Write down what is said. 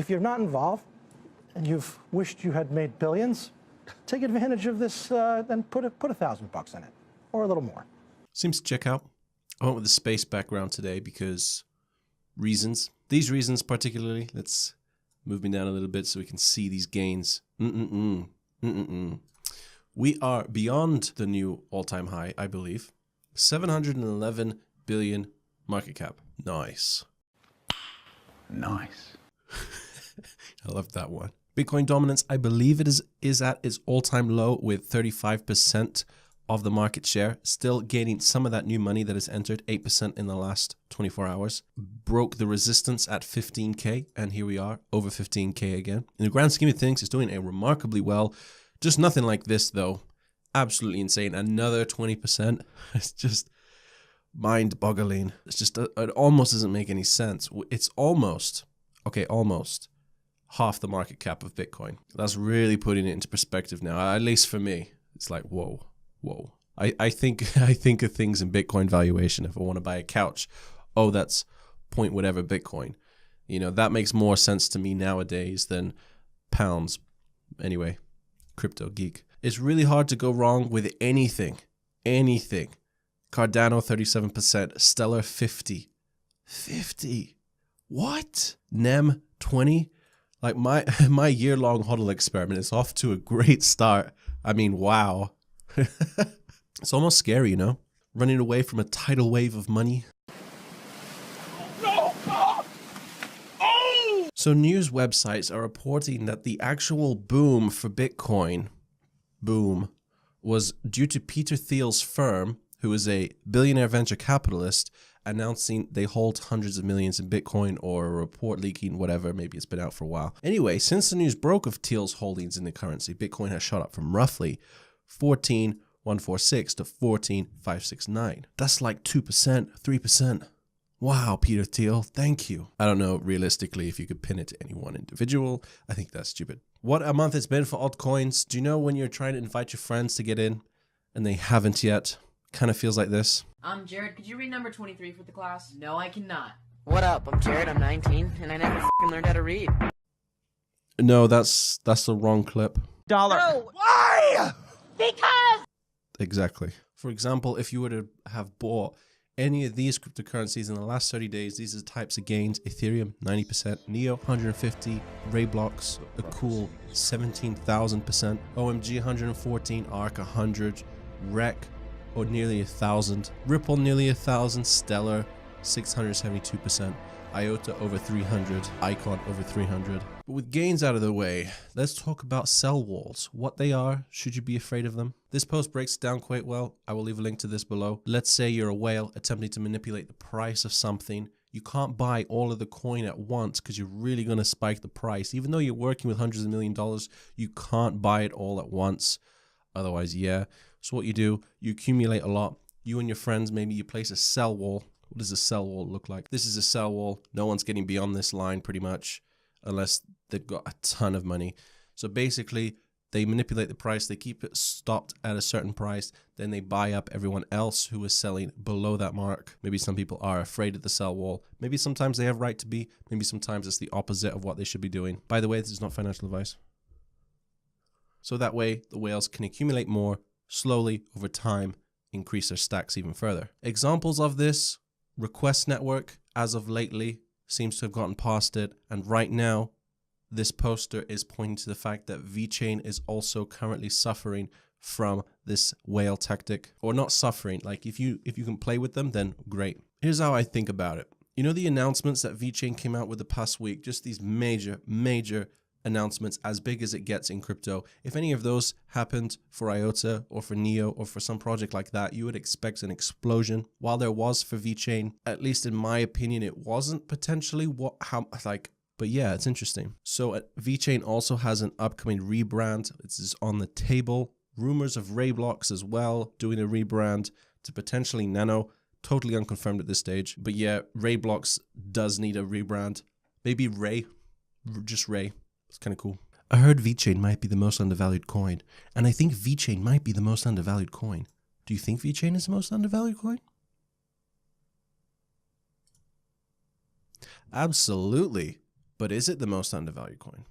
If you're not involved and you've wished you had made billions, take advantage of this and put $1,000 in it, or a little more. Seems to check out. I went with the space background today because reasons. These reasons particularly. Let's move me down a little bit so we can see these gains. We are beyond the new all-time high, I believe. 711 billion market cap. Nice. Nice. I love that one. Bitcoin dominance, I believe it is at its all-time low with 35% of the market share, still gaining some of that new money that has entered, 8% in the last 24 hours. Broke the resistance at 15K, and here we are, over 15K again. In the grand scheme of things, it's doing it remarkably well. Just nothing like this, though. Absolutely insane. Another 20%. It's just mind-boggling. It's just, it almost doesn't make any sense. It's almost, okay, almost half the market cap of Bitcoin. That's really putting it into perspective now, at least for me. It's like, whoa. Whoa. I think of things in Bitcoin valuation. If I want to buy a couch, oh, that's point whatever Bitcoin. You know, that makes more sense to me nowadays than pounds. Anyway, crypto geek. It's really hard to go wrong with anything. Anything. Cardano 37%, Stellar 50. 50. What? NEM 20. Like my year-long hodl experiment is off to a great start. I mean, wow. It's almost scary, you know? Running away from a tidal wave of money. No! Oh! So news websites are reporting that the actual boom for Bitcoin, was due to Peter Thiel's firm, who is a billionaire venture capitalist, announcing they hold hundreds of millions in Bitcoin, or a report leaking, whatever, maybe it's been out for a while. Anyway, since the news broke of Thiel's holdings in the currency, Bitcoin has shot up from roughly 14,146 to 14,569. That's like 2%, 3%. Wow, Peter Thiel, thank you. I don't know realistically if you could pin it to any one individual. I think that's stupid. What a month it's been for altcoins. Do you know when you're trying to invite your friends to get in and they haven't yet? Kind of feels like this. Jared, could you read number 23 for the class? No, I cannot. What up? I'm Jared, I'm 19, and I never f***ing learned how to read. No, that's the wrong clip. $1. No. Why? Because! Exactly. For example, if you were to have bought any of these cryptocurrencies in the last 30 days, these are the types of gains. Ethereum, 90%. Neo, 150. Rayblocks, a cool 17,000%. OMG, 114. ARK, 100. REC, or nearly 1,000. Ripple, nearly 1,000. Stellar, 672%. IOTA over 300, Icon over 300. But with gains out of the way, let's talk about sell walls. What they are, should you be afraid of them? This post breaks it down quite well. I will leave a link to this below. Let's say you're a whale attempting to manipulate the price of something. You can't buy all of the coin at once because you're really going to spike the price. Even though you're working with hundreds of millions of dollars, you can't buy it all at once. Otherwise, yeah. So what you do, you accumulate a lot. You and your friends, maybe you place a sell wall. What does a sell wall look like? This is a sell wall. No one's getting beyond this line pretty much unless they've got a ton of money. So basically, they manipulate the price. They keep it stopped at a certain price. Then they buy up everyone else who is selling below that mark. Maybe some people are afraid of the sell wall. Maybe sometimes they have right to be. Maybe sometimes it's the opposite of what they should be doing. By the way, this is not financial advice. So that way, the whales can accumulate more slowly over time, increase their stacks even further. Examples of this: Request Network, as of lately, seems to have gotten past it. And right now, this poster is pointing to the fact that VeChain is also currently suffering from this whale tactic. Or not suffering, like if you can play with them, then great. Here's how I think about it. You know the announcements that VeChain came out with the past week? Just these major announcements, as big as it gets in crypto. If any of those happened for IOTA or for Neo or for some project like that, you would expect an explosion. While there was for VeChain, at least in my opinion, it wasn't potentially but yeah, it's interesting. So VeChain also has an upcoming rebrand. It's on the table. Rumors of Rayblocks as well, doing a rebrand to potentially Nano. Totally unconfirmed at this stage. But yeah, Rayblocks does need a rebrand. Maybe Ray. Just Ray. It's kind of cool. I heard VeChain might be the most undervalued coin. And I think VeChain might be the most undervalued coin. Do you think VeChain is the most undervalued coin? Absolutely. But is it the most undervalued coin?